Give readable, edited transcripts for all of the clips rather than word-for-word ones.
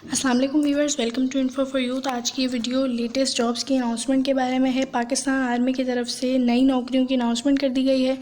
अस्सलाम वालेकुम viewers, welcome to info for youth. आज की वीडियो लेटेस्ट जॉब्स की अनाउंसमेंट के बारे में है। पाकिस्तान आर्मी की तरफ से नई नौकरियों की अनाउंसमेंट कर दी गई है।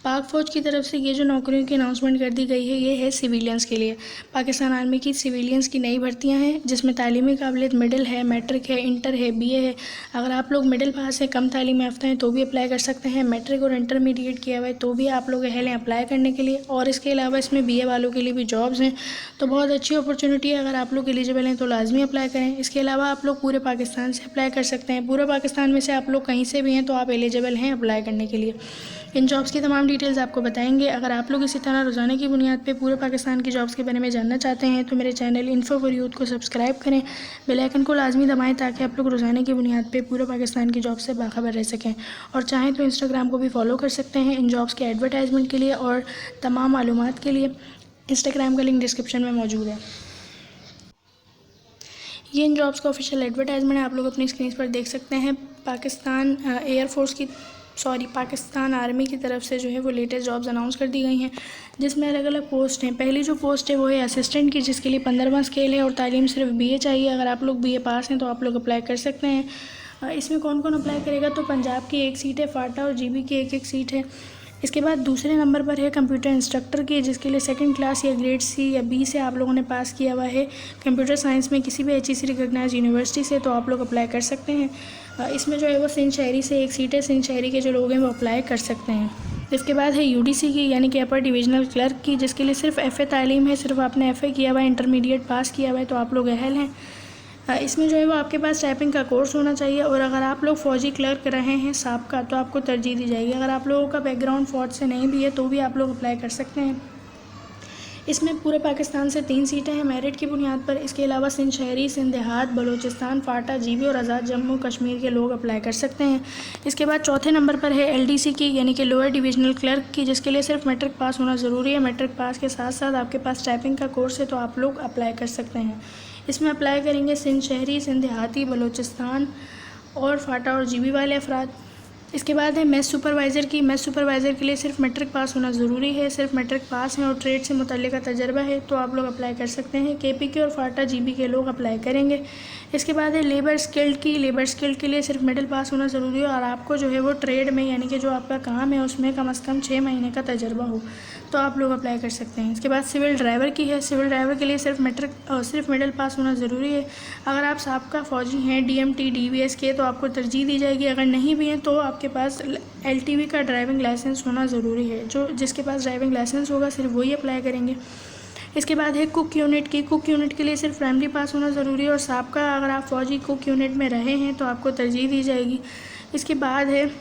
पाक फ़ौज की तरफ से ये जो नौकरियों की अनाउंसमेंट कर दी गई है ये है सिविलियंस के लिए। पाकिस्तान आर्मी की सिविलियंस की नई भर्तियां हैं जिसमें तालीमी काबिलियत मिडिल है, मैट्रिक है, इंटर है, बीए है। अगर आप लोग मिडिल पास हैं, कम तालीम याफ्ता हैं तो भी अप्लाई कर सकते हैं। मैट्रिक और इंटरमीडिएट किया हुआ है तो भी आप लोग अहल हैं अप्लाई करने के लिए। और इसके अलावा इसमें बीए वालों के लिए भी जॉब्स हैं, तो बहुत अच्छी अपॉर्चुनिटी है। अगर आप लोग एलिजिबल हैं तो लाजमी अप्लाई करें। इसके अलावा आप लोग पूरे पाकिस्तान से अप्लाई कर सकते हैं। पूरे पाकिस्तान में से आप लोग कहीं से भी हैं तो आप एलिजिबल हैं अप्लाई करने के लिए। इन जॉब्स की तमाम डिटेल्स आपको बताएंगे। अगर आप लोग इसी तरह रोज़ाना की बुनियाद पे पूरे पाकिस्तान की जॉब्स के बारे में जानना चाहते हैं तो मेरे चैनल इन्फो फॉर यूथ को सब्सक्राइब करें, बेल आइकन को लाजमी दबाएं ताकि आप लोग रोज़ाना की बुनियाद पे पूरे पाकिस्तान की जॉब से बाखबर रह सकें। और चाहें तो इंस्टाग्राम को भी फॉलो कर सकते हैं इन जॉब्स के एडवर्टाइजमेंट के लिए और तमाम मालूमात के लिए। इंस्टाग्राम का लिंक डिस्क्रिप्शन में मौजूद है। ये इन जॉब्स का ऑफिशियल एडवर्टाइजमेंट आप लोग अपनी स्क्रीन पर देख सकते हैं। पाकिस्तान आर्मी की तरफ से जो है वो लेटेस्ट जॉब्स अनाउंस कर दी गई हैं जिसमें अलग अलग पोस्ट हैं। पहली जो पोस्ट है वो है असिस्टेंट की, जिसके लिए 15वां स्केल है और तालीम सिर्फ बीए चाहिए। अगर आप लोग बीए पास हैं तो आप लोग अप्लाई कर सकते हैं। इसमें कौन कौन अप्लाई करेगा तो पंजाब की एक सीट है, फाटा और जीबी की एक सीट है। इसके बाद दूसरे नंबर पर है कंप्यूटर इंस्ट्रक्टर की, जिसके लिए सेकंड क्लास या ग्रेड सी या बी से आप लोगों ने पास किया हुआ है कंप्यूटर साइंस में किसी भी HEC रिकॉग्नाइज यूनिवर्सिटी से, तो आप लोग अप्लाई कर सकते हैं। इसमें जो है वो सिंध शहरी से एक सीट है, सिंध शहरी के जो लोग हैं वो अप्लाई कर सकते हैं। इसके बाद है UDC की यानी कि अपर डिविजनल क्लर्क की, जिसके लिए सिर्फ FA तालीम है, सिर्फ आपने FA किया हुआ है, इंटरमीडिएट पास किया हुआ है तो आप लोग अहल हैं। इसमें जो है वो आपके पास टाइपिंग का कोर्स होना चाहिए। और अगर आप लोग फ़ौजी क्लर्क रहे हैं साबका तो आपको तरजीह दी जाएगी। अगर आप लोगों का बैकग्राउंड फ़ौज से नहीं भी है तो भी आप लोग अप्लाई कर सकते हैं। इसमें पूरे पाकिस्तान से 3 सीटें हैं मेरिट की बुनियाद पर। इसके अलावा सिंध शहरी, सिंध देहात, बलूचिस्तान, फाटा, जीबी और आज़ाद जम्मू कश्मीर के लोग अप्लाई कर सकते हैं। इसके बाद चौथे नंबर पर है LDC की यानी कि लोअर डिविजनल क्लर्क की, जिसके लिए सिर्फ मैट्रिक पास होना ज़रूरी है। मैट्रिक पास के साथ साथ आपके पास टाइपिंग का कोर्स है तो आप लोग अप्लाई कर सकते हैं। इसमें अप्लाई करेंगे सिंध शहरी, सिंध देहाती, बलूचिस्तान और फाटा और जीबी वाले अफराद। इसके बाद है मेस सुपरवाइज़र की। मेस सुपरवाइज़र के लिए सिर्फ मैट्रिक पास होना ज़रूरी है, सिर्फ मैट्रिक पास है और ट्रेड से मुतल्लिका तजर्बा है तो आप लोग अप्लाई कर सकते हैं। KPK और फाटा जीबी के लोग अप्लाई करेंगे। इसके बाद है लेबर स्किल्ड की। लेबर स्किल्ड के लिए सिर्फ मिडिल पास होना ज़रूरी है और आपको जो है वो ट्रेड में यानी कि जो आपका काम है उसमें कम से कम 6 महीने का तजर्बा हो तो आप लोग अप्लाई कर सकते हैं। इसके बाद सिविल ड्राइवर की है। सिविल ड्राइवर के लिए सिर्फ मिडिल पास होना ज़रूरी है। अगर आप साबका फ़ौजी हैं DMT DVS के तो आपको तरजीह दी जाएगी। अगर नहीं भी हैं तो आपके पास LTV का ड्राइविंग लाइसेंस होना ज़रूरी है। जिसके पास ड्राइविंग लाइसेंस होगा सिर्फ वही अप्लाई करेंगे। इसके बाद है कुक यूनिट की। कुक यूनिट के लिए सिर्फ प्राइमरी पास होना ज़रूरी है और साबका अगर आप फ़ौजी कुक यूनिट में रहे हैं तो आपको तरजीह दी जाएगी। इसके बाद है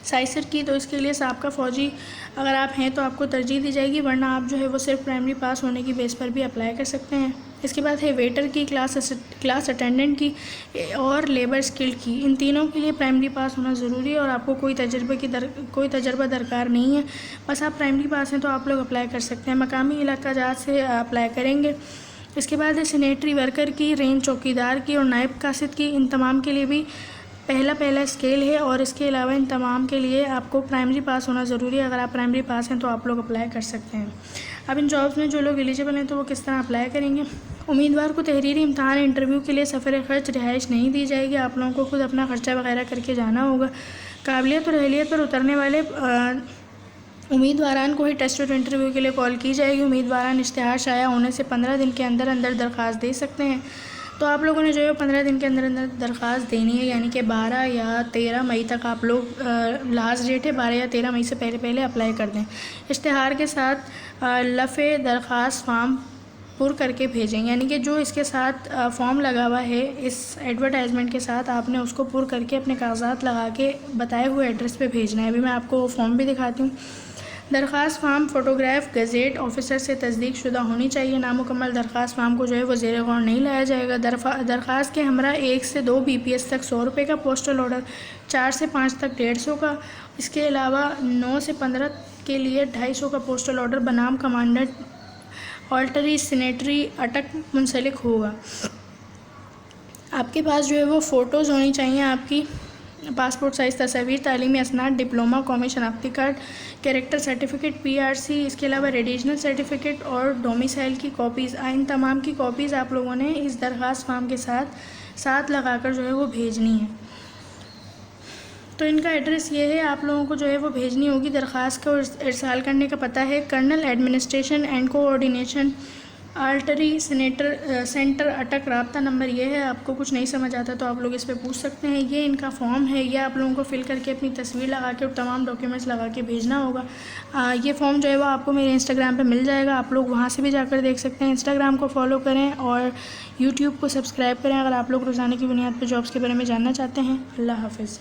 साइसर की, तो इसके लिए साबका फ़ौजी अगर आप हैं तो आपको तरजीह दी जाएगी, वरना आप जो है वो सिर्फ प्राइमरी पास होने की बेस पर भी अप्लाई कर सकते हैं। इसके बाद है वेटर की, क्लास अटेंडेंट की और लेबर स्किल्ड की। इन तीनों के लिए प्राइमरी पास होना ज़रूरी है और आपको कोई तजर्बा दरकार नहीं है। बस आप प्राइमरी पास हैं तो आप लोग अप्लाई कर सकते हैं। मकामी इलाका जात से अप्लाई करेंगे। इसके बाद है सैनिटरी वर्कर की, रेंज चौकीदार की और नायब कासिद की। इन तमाम के लिए भी पहला स्केल है और इसके अलावा इन तमाम के लिए आपको प्राइमरी पास होना ज़रूरी है। अगर आप प्राइमरी पास हैं तो आप लोग अप्लाई कर सकते हैं। अब इन जॉब्स में जो लोग एलिजिबल हैं तो वो किस तरह अप्लाई करेंगे। उम्मीदवार को तहरीरी इम्तहान इंटरव्यू के लिए सफ़र ख़र्च रिहाइश नहीं दी जाएगी। आप लोगों को खुद अपना ख़र्चा वगैरह करके जाना होगा। काबिलियत और अहलियत पर उतरने वाले उम्मीदवारान को ही टेस्ट और इंटरव्यू के लिए कॉल की जाएगी। उम्मीदवारान इश्तिहार शाया होने से 15 दिन के अंदर अंदर दरख्वास्त दे सकते हैं। तो आप लोगों ने जो है 15 दिन के अंदर अंदर दरख्वास्त देनी है, यानी कि 12 या 13 मई तक आप लोग लास्ट डेट है, 12 या 13 मई से पहले अप्लाई कर दें। इश्तिहार के साथ लफ़े दरख्वास्त फॉर्म पुर करके भेजें, यानी कि जो इसके साथ फॉर्म लगा हुआ है इस एडवर्टाइजमेंट के साथ आपने उसको पुर करके अपने कागजात लगा के बताए हुए एड्रेस पे भेजना है। अभी मैं आपको फॉर्म भी दिखाती हूँ। दरख्वास्त फार्म फ़ोटोग्राफ गज़ेट ऑफिसर से तस्दीक शुदा होनी चाहिए। नामुकम्मल दरख्वास्त फार्म को जो है वो ज़ेर गौर नहीं लाया जाएगा। दरख्वास्त के हमरा 1 से 2 BPS तक 100 रुपये का पोस्टल ऑर्डर, 4 से 5 तक 150 का। इसके अलावा 9 से 15 के लिए 250 का पोस्टल ऑर्डर बनाम कमांडेंट ऑल्टरी सैनिटरी अटक मुंसलिक होगा। आपके पास जो है वो फ़ोटोज़ होनी चाहिए आपकी पासपोर्ट साइज़ तस्वीर, तालीमी असनाद, डिप्लोमा, कौमी शनाख्ती कार्ड, कैरेक्टर सर्टिफिकेट, PRC, इसके अलावा रेडिशनल सर्टिफिकेट और डोमिसाइल की कॉपीज़, इन तमाम की कॉपीज़ आप लोगों ने इस दरख्वास्त फॉर्म के साथ लगाकर जो है वो भेजनी है। तो इनका एड्रेस ये है, आप लोगों को जो है वो भेजनी होगी। दरख्वास्त को इरसाल करने का पता है colonel administration and coordination, artillery centre, Attock. रब्ता नंबर ये है। आपको कुछ नहीं समझ आता तो आप लोग इस पर पूछ सकते हैं। ये इनका फॉर्म है, ये आप लोगों को फिल करके अपनी तस्वीर लगा के और तमाम डॉक्यूमेंट्स लगा के भेजना होगा। ये फॉर्म जो है वो आपको मेरे इंस्टाग्राम पे मिल जाएगा, आप लोग वहाँ से भी जाकर देख सकते हैं। इंस्टाग्राम को फॉलो करें और यूट्यूब को सब्सक्राइब करें अगर आप लोग रोज़ाना की बुनियाद पर जॉब्स के बारे में जानना चाहते हैं। अल्लाह हाफ़िज़।